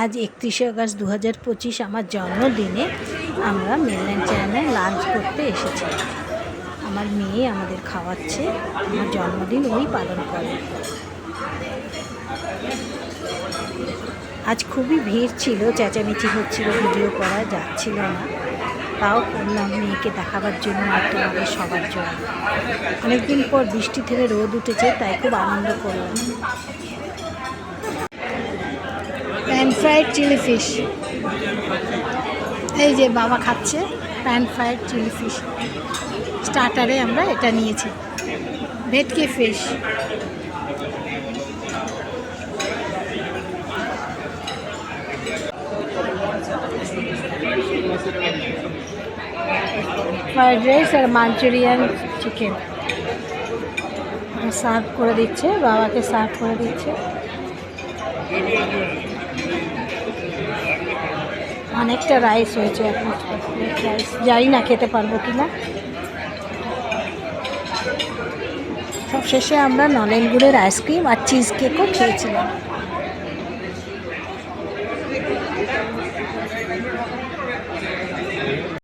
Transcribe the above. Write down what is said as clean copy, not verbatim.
আজ 31শে আগস্ট 2025 আমার জন্মদিনে আমরা মেনল্যান্ড চ্যানেলে লাঞ্চ করতে এসেছি। আমার মেয়ে আমাদের খাওয়াচ্ছে, আমার জন্মদিন ওই পালন করে। আজ খুবই ভিড় ছিল, চেঁচামেচি হচ্ছিল, ভিডিও করা যাচ্ছিল না, তাও করলাম মেয়েকে দেখাবার জন্য আর তোমাদের সবার জন্য। অনেকদিন পর বৃষ্টি থেকে রোদ উঠেছে, তাই খুব আনন্দ করলাম। প্যান ফ্রাইড চিলি ফিশ, এই যে বাবা খাচ্ছে প্যান ফ্রাইড চিলি ফিশ। স্টার্টারে আমরা এটা নিয়েছি, ভেটকি ফিশ। ফ্রাইড রাইস আর মাঞ্চুরিয়ান চিকেন সার্ভ করে দিচ্ছে, বাবাকে সার্ভ করে দিচ্ছে। অনেকটা রাইস হয়েছে, এখন রাইস জানি না খেতে পারবো কি না। সবশেষে আমরা নলেন গুড়ের আইসক্রিম আর চিজ কেকও খেয়েছিলাম।